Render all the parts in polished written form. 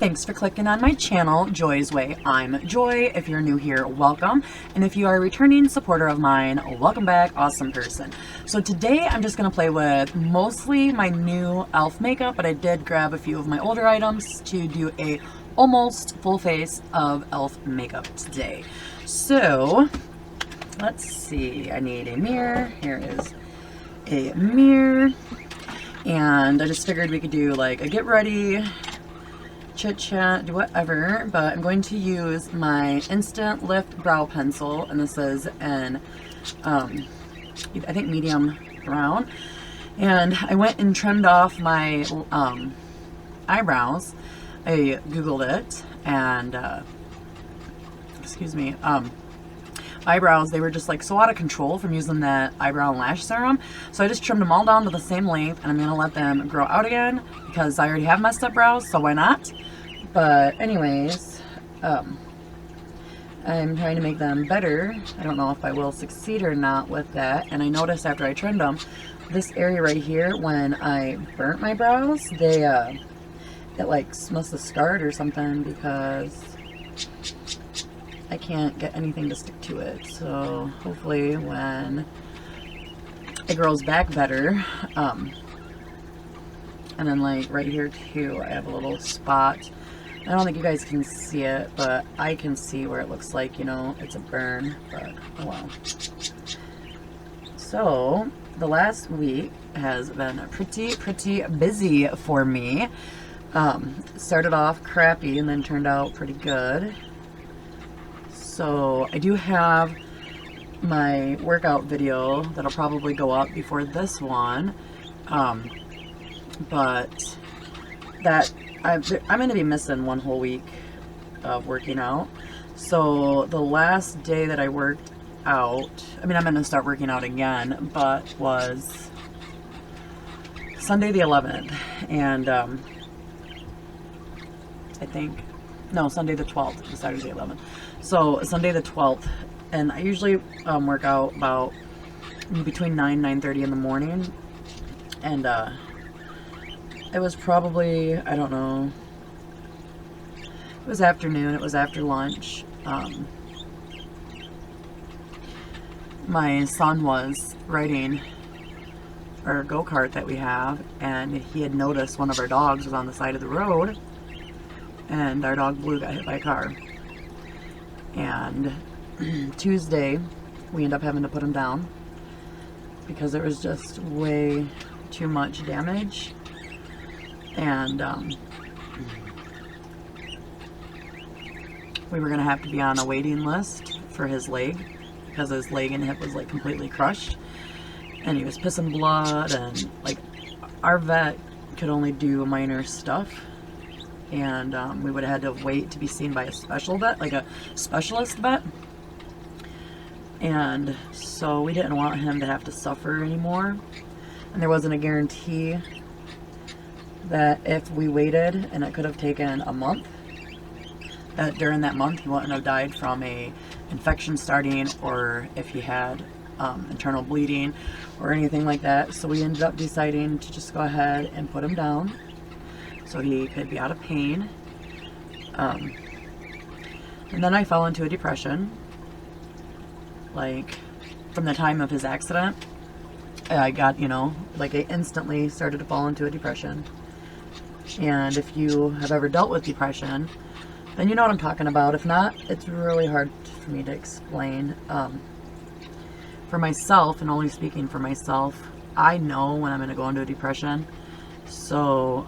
Thanks for clicking on my channel, Joy's Way. I'm Joy. If you're new here, welcome. And if you are a returning supporter of mine, welcome back, awesome person. So today I'm just going to play with mostly my new e.l.f. makeup, but I did grab a few of my older items to do a almost full face of e.l.f. makeup today. So let's see, I need a mirror. Here is a mirror. And I just figured we could do like a get ready, chit chat, do whatever, but I'm going to use my Instant Lift brow pencil, and this is an I think medium brown, and I went and trimmed off my eyebrows. I googled it, and excuse me, eyebrows, they were just like so out of control from using that eyebrow and lash serum, so I just trimmed them all down to the same length, and I'm gonna let them grow out again because I already have messed up brows, so why not? But anyways, I'm trying to make them better. I don't know if I will succeed or not with that. And I noticed after I trimmed them, this area right here, when I burnt my brows, they it like must have scarred or something because I can't get anything to stick to it. So hopefully when it grows back better. And then like right here too, I have a little spot. I don't think you guys can see it, but I can see where it looks like, you know, it's a burn, but oh well. So the last week has been pretty busy for me. Started off crappy and then turned out pretty good. So I do have my workout video that'll probably go up before this one, but that I'm going to be missing one whole week of working out. So the last day that I worked out, I mean, I'm going to start working out again, but was Sunday the 11th. And I think, no, Sunday the 12th, Saturday the 11th. So Sunday the 12th, and I usually work out about between 9 and 9:30 in the morning. And it was probably, I don't know, it was afternoon, it was after lunch. My son was riding our go-kart that we have, and he had noticed one of our dogs was on the side of the road, and our dog Blue got hit by a car. And Tuesday, we ended up having to put him down because there was just way too much damage. And we were gonna have to be on a waiting list for his leg because his leg and hip was like completely crushed, and he was pissing blood, and like our vet could only do minor stuff, and we would have had to wait to be seen by a special vet, like a specialist vet. And so we didn't want him to have to suffer anymore, and there wasn't a guarantee that if we waited, and it could have taken a month, that during that month he wouldn't have died from a infection starting, or if he had internal bleeding or anything like that. So we ended up deciding to just go ahead and put him down so he could be out of pain. And then I fell into a depression, like from the time of his accident. I got, you know, like I instantly started to fall into a depression. And if you have ever dealt with depression, then you know what I'm talking about. If not, it's really hard for me to explain. For myself, and only speaking for myself, I know when I'm going to go into a depression. So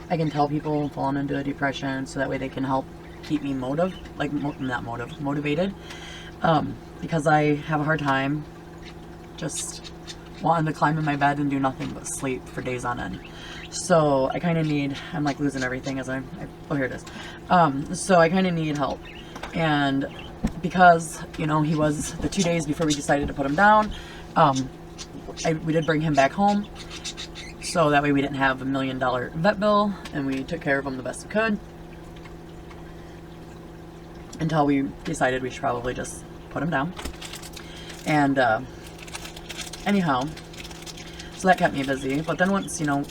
I can tell people falling into a depression so that way they can help keep me motivated. Because I have a hard time just wanting to climb in my bed and do nothing but sleep for days on end. So I kind of need, I'm like losing everything as oh, here it is. So I kind of need help. And because, you know, he was the 2 days before we decided to put him down, we did bring him back home. So that way we didn't have $1 million vet bill, and we took care of him the best we could. Until we decided we should probably just put him down. And anyhow, so that kept me busy. But then once, you know,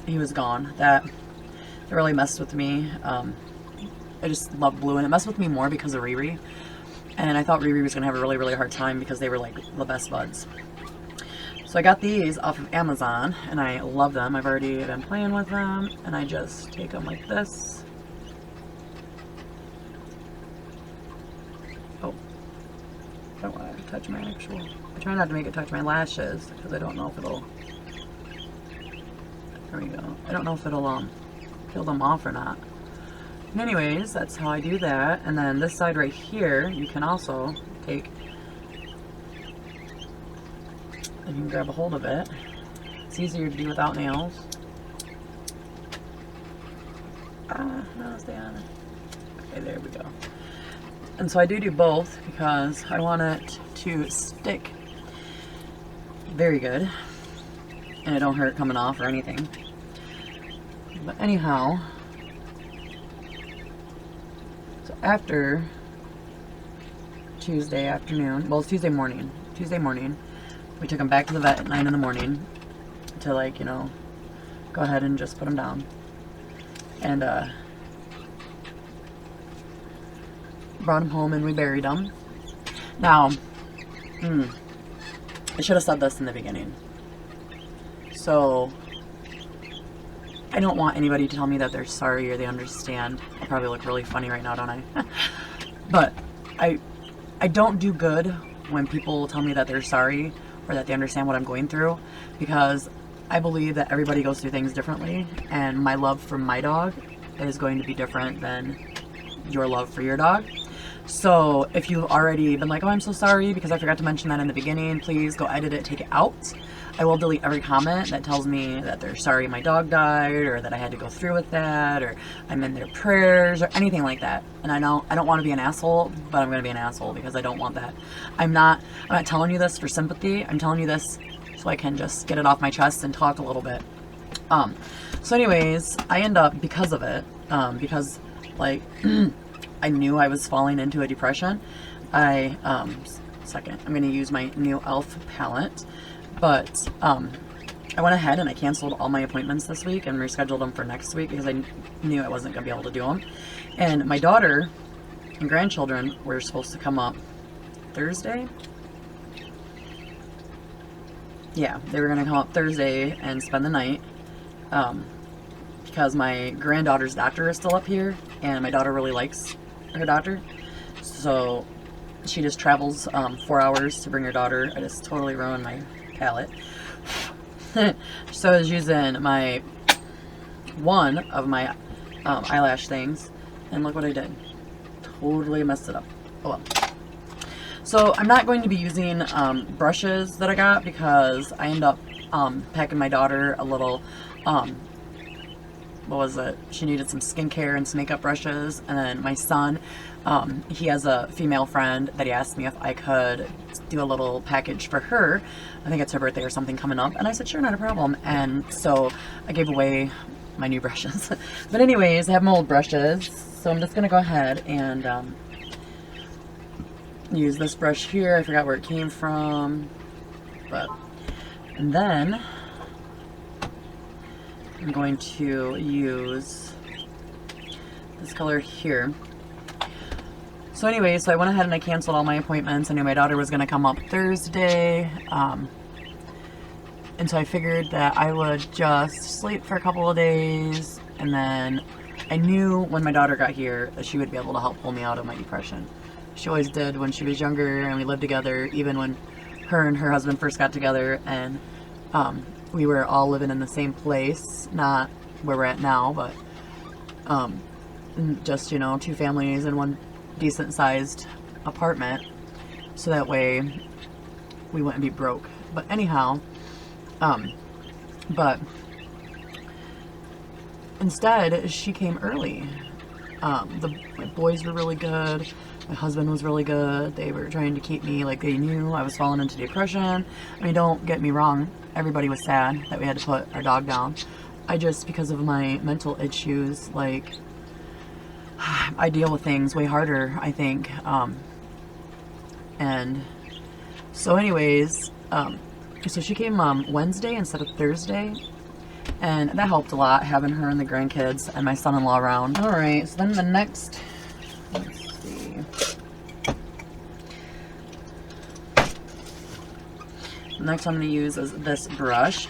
he was gone, that It really messed with me. I just love blue, and it messed with me more because of Riri. And I thought Riri was going to have a really, really hard time because they were like the best buds. So I got these off of Amazon, and I love them. I've already been playing with them, and I just take them like this. Oh, I don't want to touch my actual... I try not to make it touch my lashes, because I don't know if it'll... There we go. I don't know if it'll peel them off or not. And anyways, that's how I do that. And then this side right here, you can also take... You can grab a hold of it. It's easier to do without nails. No, stay on it. Okay, there we go. And so I do both because I want it to stick very good. And it don't hurt coming off or anything. But anyhow, so after Tuesday afternoon, well, it's Tuesday morning, we took them back to the vet at 9 in the morning to, like, you know, go ahead and just put them down. And brought them home and we buried them. Now, I should have said this in the beginning. So, I don't want anybody to tell me that they're sorry or they understand. I probably look really funny right now, don't I? But I don't do good when people tell me that they're sorry or that they understand what I'm going through, because I believe that everybody goes through things differently, and my love for my dog is going to be different than your love for your dog. So if you've already been like, oh, I'm so sorry because I forgot to mention that in the beginning, please go edit it, take it out. I will delete every comment that tells me that they're sorry my dog died, or that I had to go through with that, or I'm in their prayers, or anything like that. And I don't want to be an asshole, but I'm going to be an asshole because I don't want that. I'm not telling you this for sympathy. I'm telling you this so I can just get it off my chest and talk a little bit. So anyways, I end up, because of it, because, like, I knew I was falling into a depression. I'm going to use my new e.l.f. palette. But I went ahead and I canceled all my appointments this week and rescheduled them for next week because I knew I wasn't going to be able to do them. And my daughter and grandchildren were supposed to come up Thursday. Yeah, they were going to come up Thursday and spend the night because my granddaughter's doctor is still up here, and my daughter really likes her doctor. So she just travels 4 hours to bring her daughter. I just totally ruined my palette. So I was using one of my eyelash things, and look what I did. Totally messed it up. Oh well. So I'm not going to be using brushes that I got because I end up packing my daughter a little, what was it? She needed some skincare and some makeup brushes. And then my son, he has a female friend that he asked me if I could do a little package for her. I think it's her birthday or something coming up. And I said, sure, not a problem. And so I gave away my new brushes. But anyways, I have my old brushes. So I'm just going to go ahead and use this brush here. I forgot where it came from. And then I'm going to use this color here. So anyway, so I went ahead and I canceled all my appointments. I knew my daughter was going to come up Thursday. And so I figured that I would just sleep for a couple of days. And then I knew when my daughter got here that she would be able to help pull me out of my depression. She always did when she was younger and we lived together, even when her and her husband first got together, and we were all living in the same place, not where we're at now, but just, you know, 2 families in one decent sized apartment, so that way we wouldn't be broke. But anyhow, but instead she came early. My boys were really good. My husband was really good. They were trying to keep me, like, they knew I was falling into depression. I mean, don't get me wrong. Everybody was sad that we had to put our dog down. I just, because of my mental issues, like, I deal with things way harder, I think. And so anyways, so she came Wednesday instead of Thursday. And that helped a lot, having her and the grandkids and my son-in-law around. All right, so then the next, let's see. The next one I'm going to use is this brush.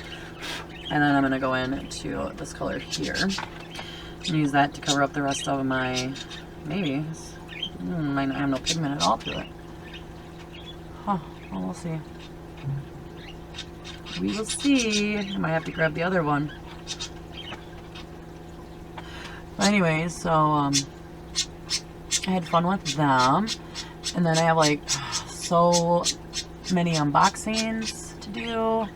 And then I'm going to go into this color here. And use that to cover up the rest of my, maybe, might not have no pigment at all to it. Huh, well, we'll see. We will see. I might have to grab the other one. But anyways, so I had fun with them. And then I have like so many unboxings to do.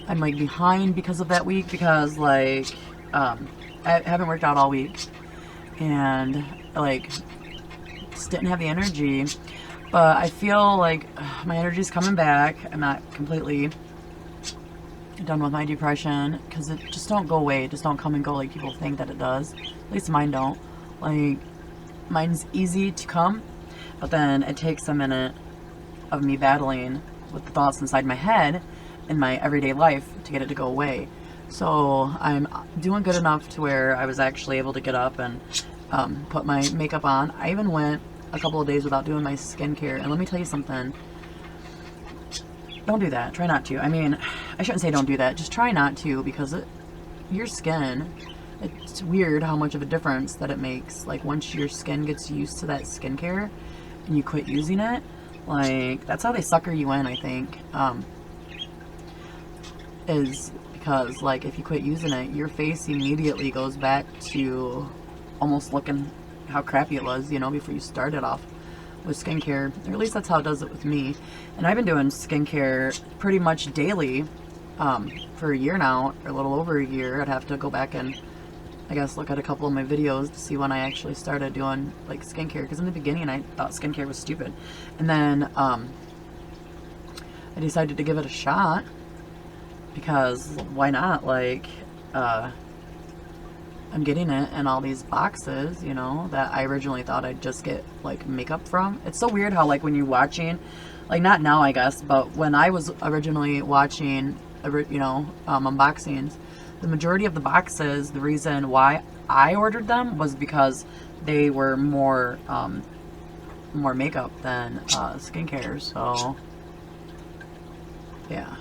I'm like behind because of that week, because like I haven't worked out all week and like just didn't have the energy. But I feel like my energy's coming back. I'm not completely done with my depression, because it just don't go away. It just don't come and go like people think that it does. At least mine don't. Like, mine's easy to come, but then it takes a minute of me battling with the thoughts inside my head in my everyday life to get it to go away. So I'm doing good enough to where I was actually able to get up and put my makeup on. I even went a couple of days without doing my skincare, and let me tell you something. Don't do that. Try not to. I mean, I shouldn't say don't do that. Just try not to, because your skin, it's weird how much of a difference that it makes. Like, once your skin gets used to that skincare and you quit using it, like, that's how they sucker you in, I think. Is because, like, if you quit using it, your face immediately goes back to almost looking how crappy it was, you know, before you started off with skincare. Or at least that's how it does it with me. And I've been doing skincare pretty much daily for a year now, or a little over a year. I'd have to go back and I guess look at a couple of my videos to see when I actually started doing like skincare, because in the beginning I thought skincare was stupid, and then I decided to give it a shot, because why not? Like, I'm getting it in all these boxes, you know, that I originally thought I'd just get like makeup from. It's so weird how, like, when you're watching, like, not now I guess, but when I was originally watching, you know, unboxings, the majority of the boxes, the reason why I ordered them was because they were more makeup than skincare. So yeah,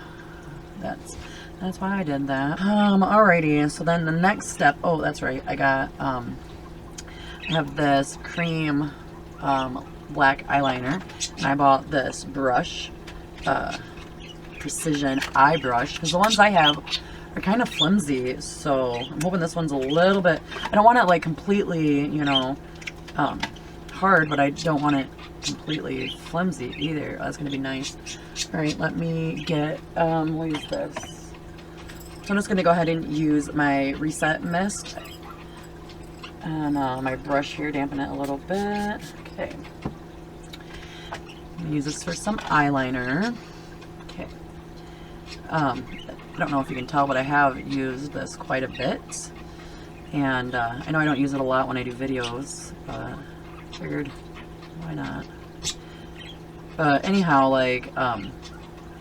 that's why I did that. Alrighty, so then the next step, oh, that's right, I got, I have this cream, black eyeliner, and I bought this brush, precision eye brush, because the ones I have are kind of flimsy, so I'm hoping this one's a little bit, I don't want it like completely, you know, hard, but I don't want it completely flimsy either. That's going to be nice. Alright, let me get, we'll use this. So I'm just going to go ahead and use my Reset Mist and my brush here, dampen it a little bit. Okay. I'm going to use this for some eyeliner. Okay. I don't know if you can tell, but I have used this quite a bit. And I know I don't use it a lot when I do videos, but figured, why not? But anyhow, like,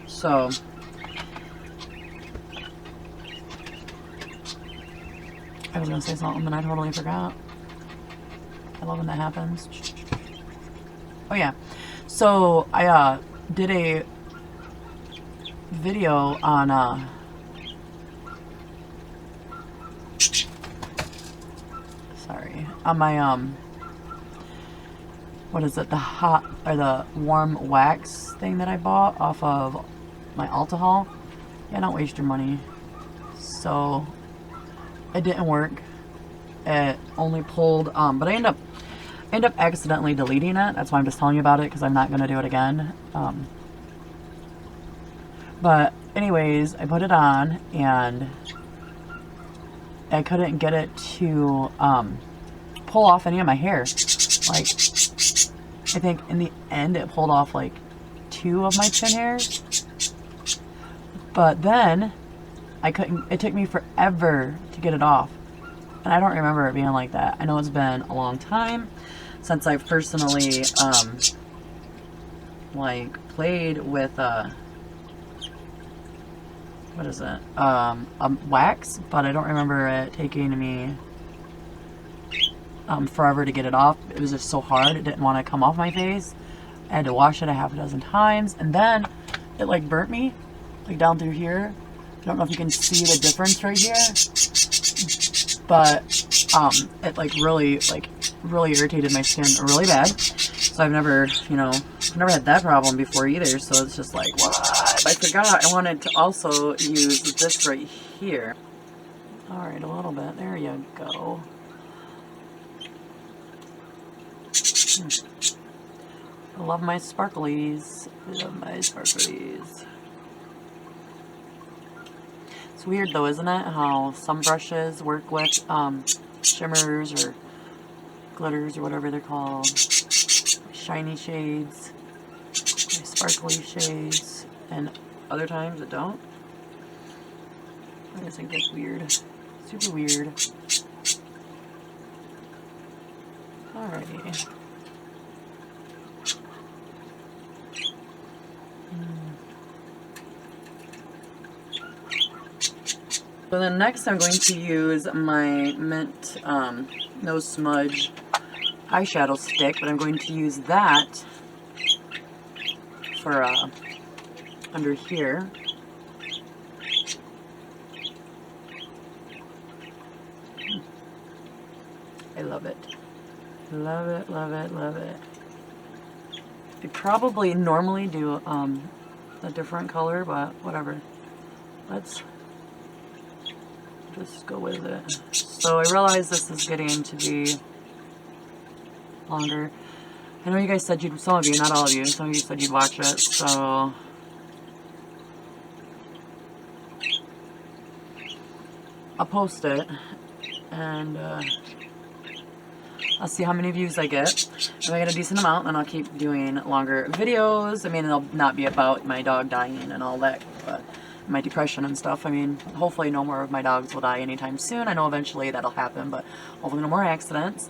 so I was gonna say something and I totally forgot. I love when that happens. Oh yeah, so I did a video on sorry, on my what is it, the hot or the warm wax thing that I bought off of my Ulta haul. Yeah, don't waste your money. So it didn't work. It only pulled, but I end up accidentally deleting it. That's why I'm just telling you about it, because I'm not going to do it again. But anyways, I put it on and I couldn't get it to pull off any of my hair. Like, I think in the end it pulled off like 2 of my chin hairs. But then I couldn't, it took me forever to get it off. And I don't remember it being like that. I know it's been a long time since I've personally like played with what is it? Wax, but I don't remember it taking me forever to get it off. It was just so hard. It didn't want to come off my face. I had to wash it a half a dozen times, and then it like burnt me, like down through here. I don't know if you can see the difference right here, but it like really irritated my skin really bad. So I've never, never had that problem before either. So it's just like, what? I forgot I wanted to also use this right here. All right, a little bit. There you go. I love my sparklies. I love my sparklies. It's weird though, isn't it? How some brushes work with shimmers or glitters or whatever they're called. Shiny shades, sparkly shades, and other times it don't. I just think that's weird. Super weird. Alrighty. So then next I'm going to use my Mint No Smudge eyeshadow stick, but I'm going to use that for under here. I love it. Love it, love it, love it. I probably normally do a different color, but whatever. Let's just go with it. So I realize this is getting to be longer. I know you guys said some of you, not all of you, some of you said you'd watch it, so I'll post it and I'll see how many views I get. If I get a decent amount, then I'll keep doing longer videos. I mean, it'll not be about my dog dying and all that, but my depression and stuff. I mean, hopefully no more of my dogs will die anytime soon. I know eventually that'll happen, but hopefully no more accidents.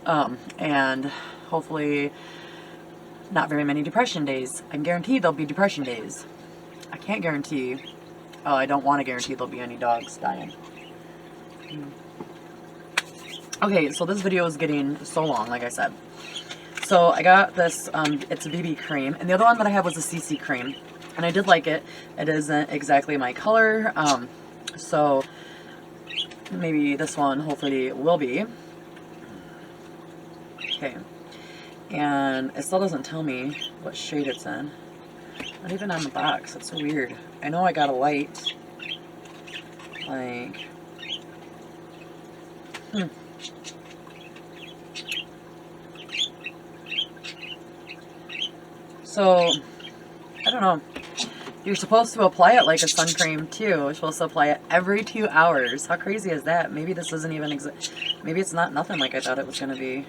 And hopefully not very many depression days. I'm guaranteed there'll be depression days. I can't guarantee, I don't want to guarantee there'll be any dogs dying. Okay, so this video is getting so long, like I said. So I got this, it's a BB cream, and the other one that I had was a CC cream. And I did like it. It isn't exactly my color, so maybe this one hopefully will be. Okay, and it still doesn't tell me what shade it's in. Not even on the box. That's so weird. I know I got a white. Like, So, I don't know. You're supposed to apply it like a sun cream too. You're supposed to apply it every 2 hours. How crazy is that? Maybe this isn't even maybe it's not nothing like I thought it was going to be.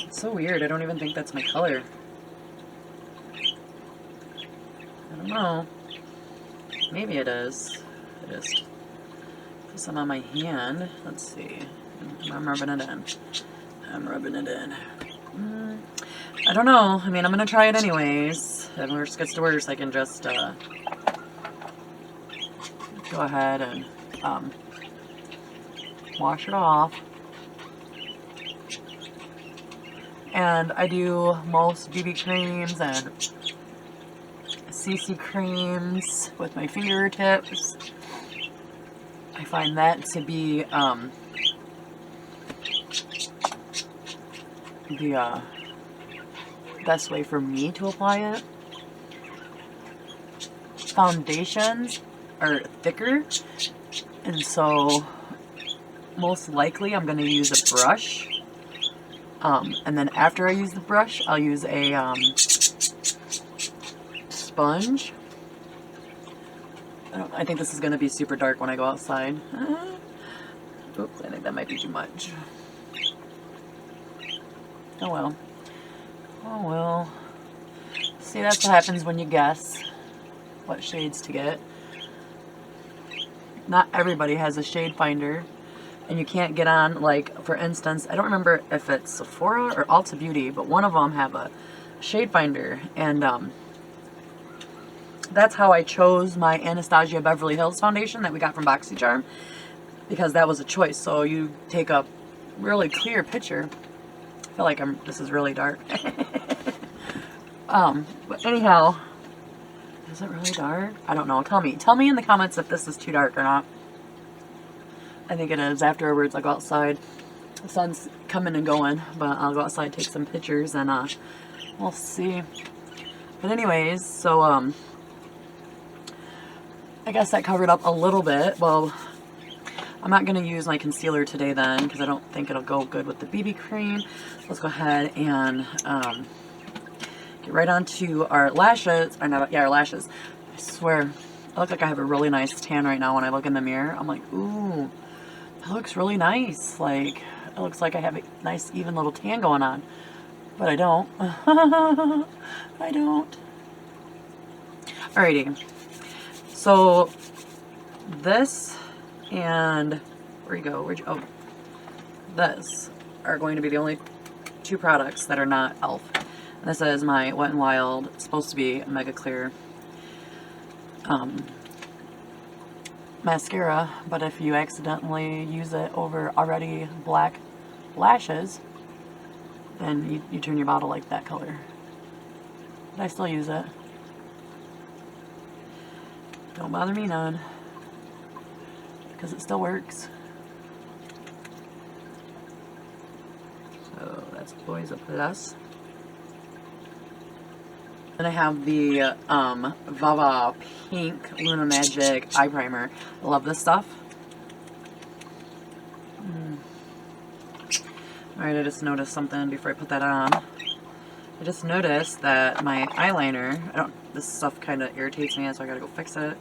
It's so weird. I don't even think that's my color. I don't know. Maybe it is. It is. Put some on my hand. Let's see. I'm rubbing it in. I'm rubbing it in. I don't know. I mean, I'm going to try it anyways. If worst gets to worst, I can just go ahead and wash it off. And I do most BB creams and CC creams with my fingertips. I find that to be the best way for me to apply it. Foundations are thicker, and so most likely I'm going to use a brush, and then after I use the brush I'll use a sponge. I think this is going to be super dark when I go outside. Oops, I think that might be too much. Oh well. Oh well. See, that's what happens when you guess what shades to get. Not everybody has a shade finder, and you can't get on, like, for instance, I don't remember if it's Sephora or Ulta Beauty, but one of them have a shade finder, and that's how I chose my Anastasia Beverly Hills foundation that we got from BoxyCharm, because that was a choice. So you take a really clear picture. I feel like this is really dark. But anyhow, is it really dark? I don't know. Tell me in the comments if this is too dark or not. I think it is. Afterwards, I'll go outside. The sun's coming and going, but I'll go outside, take some pictures, and we'll see. But anyways, so I guess that covered up a little bit. Well, I'm not going to use my concealer today then, because I don't think it'll go good with the BB cream. Let's go ahead and get right onto our lashes. Or not, yeah, our lashes. I swear, I look like I have a really nice tan right now when I look in the mirror. I'm like, ooh, that looks really nice. Like, it looks like I have a nice even little tan going on. But I don't. I don't. Alrighty. So, this and, where'd you go? Oh, this are going to be the only two products that are not e.l.f. And this is my Wet n Wild. It's supposed to be Mega Clear mascara, but if you accidentally use it over already black lashes, then you turn your bottle like that color. But I still use it. Don't bother me none, because it still works. So that's always a plus. Then I have the Vava Pink Luna Magic Eye Primer. I love this stuff. Alright, I just noticed something before I put that on. I just noticed that my eyeliner, this stuff kind of irritates me, so I gotta go fix it.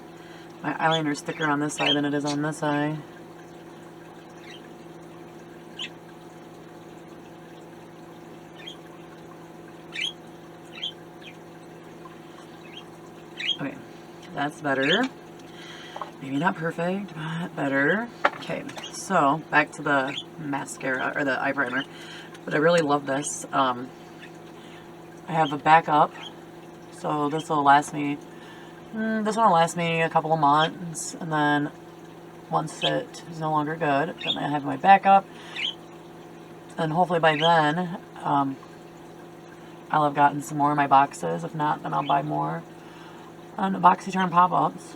My eyeliner is thicker on this side than it is on this side. Okay, that's better. Maybe not perfect, but better. Okay, so back to the mascara, or the eye primer. But I really love this. I have a backup, so this will last me, this one will last me a couple of months, and then once it is no longer good, then I have my backup, and hopefully by then, I'll have gotten some more in my boxes. If not, then I'll buy more on the BoxyCharm pop-ups.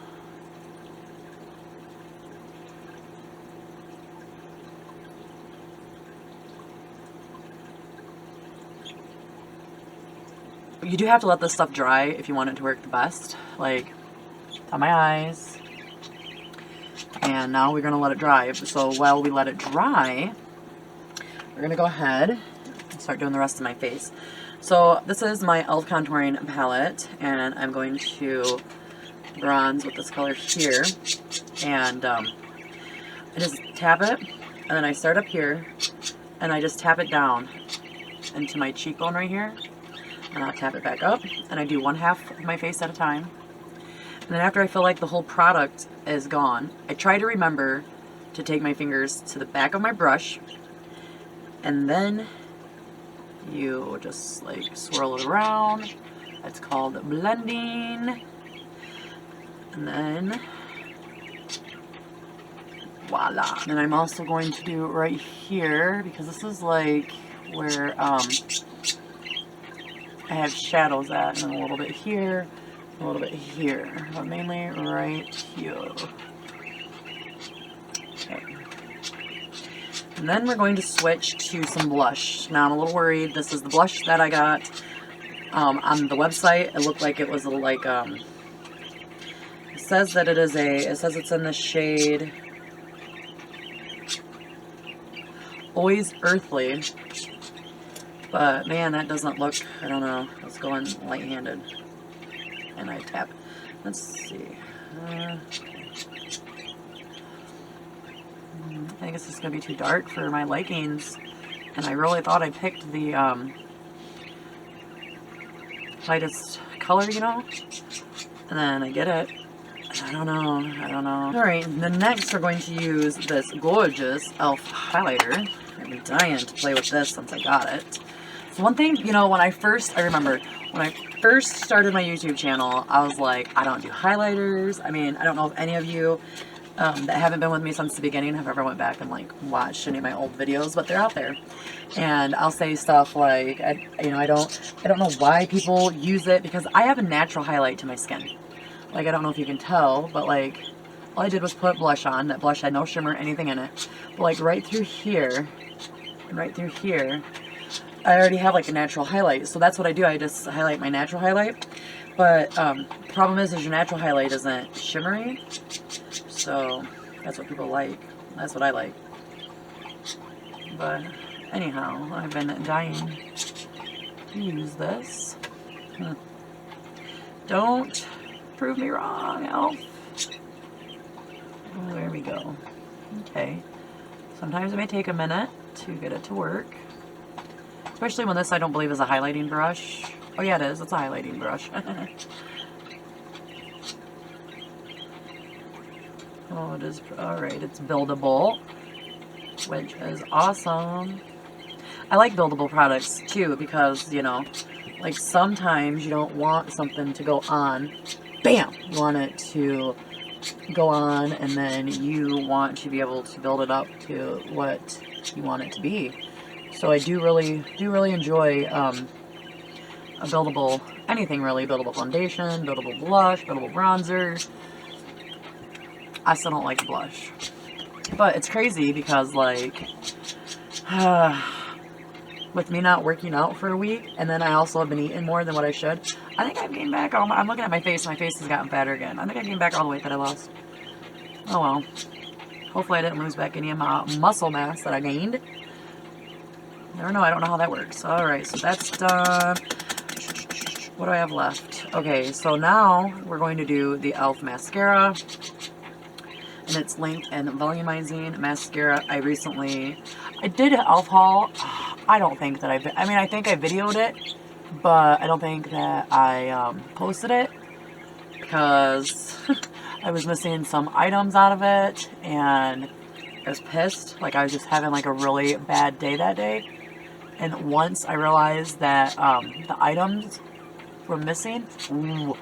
You do have to let this stuff dry if you want it to work the best. Like, on my eyes. And now we're going to let it dry. So while we let it dry, we're going to go ahead and start doing the rest of my face. So this is my e.l.f. contouring palette, and I'm going to bronze with this color here. And I just tap it, and then I start up here, and I just tap it down into my cheekbone right here. And I'll tap it back up, and I do one half of my face at a time. And then after I feel like the whole product is gone, I try to remember to take my fingers to the back of my brush, and then you just like swirl it around. It's called blending. And then voila. And I'm also going to do right here, because this is like where I have shadows at, and a little bit here, a little bit here, but mainly right here. Okay. And then we're going to switch to some blush. Now I'm a little worried. This is the blush that I got on the website. It looked like it was like it says that it says it's in the shade Always Earthly. But man, that doesn't look, I don't know. Let's go in light-handed. And I tap. Let's see. I guess it's going to be too dark for my likings. And I really thought I picked the lightest color, you know? And then I get it. I don't know. Alright, then next we're going to use this gorgeous e.l.f. highlighter. I'm dying to play with this since I got it. So one thing, you know, I remember when I first started my YouTube channel, I was like, I don't do highlighters. I mean, I don't know if any of you that haven't been with me since the beginning have ever went back and like watched any of my old videos, but they're out there. And I'll say stuff like, I don't know why people use it, because I have a natural highlight to my skin. Like, I don't know if you can tell, but like, all I did was put blush on. That blush had no shimmer, anything in it. But like right through here, and right through here, I already have like a natural highlight. So that's what I do. I just highlight my natural highlight. But the problem is your natural highlight isn't shimmery. So that's what people like. That's what I like. But anyhow, I've been dying to use this. Don't prove me wrong, Elf. Oh, there we go. Okay. Sometimes it may take a minute to get it to work. Especially when this I don't believe is a highlighting brush. Oh yeah, it is. It's a highlighting brush. Oh, it is. Alright, it's buildable, which is awesome. I like buildable products too, because, you know, like sometimes you don't want something to go on. Bam! You want it to go on, and then you want to be able to build it up to what you want it to be. So I do really enjoy a buildable, anything really, buildable foundation, buildable blush, buildable bronzer. I still don't like blush. But it's crazy because, like, with me not working out for a week, and then I also have been eating more than what I should, I think I've gained back all my, I'm looking at my face has gotten fatter again. I think I gained back all the weight that I lost. Oh well. Hopefully I didn't lose back any of my muscle mass that I gained. Never know, I don't know how that works. Alright, so that's done. What do I have left? Okay, so now we're going to do the e.l.f. mascara. And it's Length and Volumizing Mascara. I did an e.l.f. haul. I don't think that I think I videoed it, but I don't think that I posted it, because I was missing some items out of it, and I was pissed. Like, I was just having like a really bad day that day. And once I realized that the items were missing, ooh,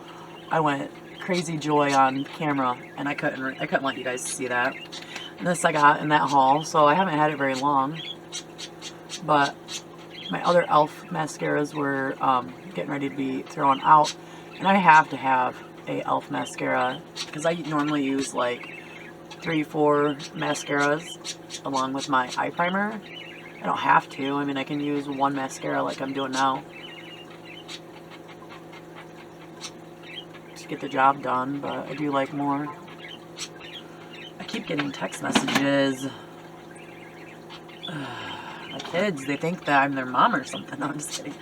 I went crazy joy on camera, and I couldn't let you guys see that. And this I got in that haul, so I haven't had it very long. But my other e.l.f. mascaras were getting ready to be thrown out, and I have to have a e.l.f. mascara, because I normally use like 3-4 mascaras along with my eye primer. I don't have to. I mean, I can use one mascara like I'm doing now to get the job done, but I do like more. I keep getting text messages. My kids, they think that I'm their mom or something. No, I'm just kidding.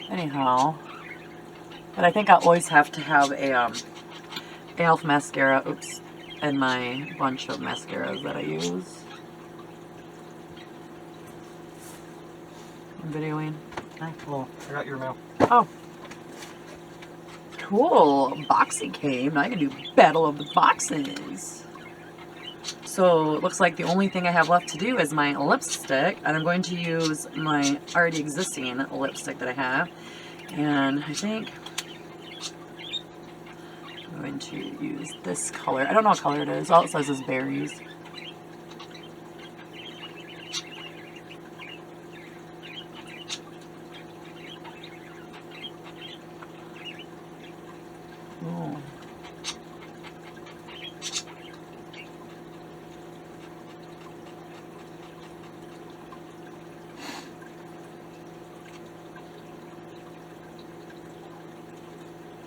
Anyhow, but I think I always have to have a e.l.f. mascara, oops, in my bunch of mascaras that I use. I'm videoing. Hi, cool. I got your mail. Oh. Cool. Boxing came. Now I can do Battle of the Boxes. So it looks like the only thing I have left to do is my lipstick, and I'm going to use my already existing lipstick that I have. And I think I'm going to use this color. I don't know what color it is. All it says is berries. Ooh.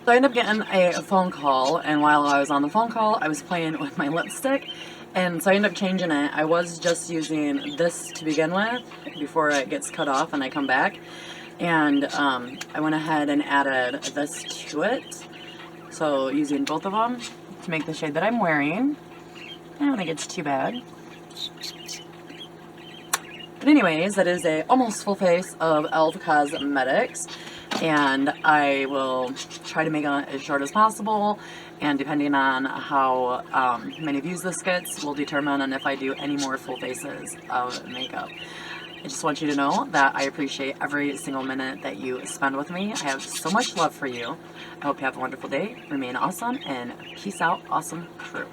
So I ended up getting a phone call, and while I was on the phone call, I was playing with my lipstick, and so I ended up changing it. I was just using this to begin with, before it gets cut off and I come back, and I went ahead and added this to it. So using both of them to make the shade that I'm wearing. I don't think it's too bad. But anyways, that is a almost full face of e.l.f. Cosmetics. and I will try to make it as short as possible, and depending on how many views this gets will determine on if I do any more full faces of makeup. I just want you to know that I appreciate every single minute that you spend with me. I have so much love for you. I hope you have a wonderful day, remain awesome, and peace out, awesome crew.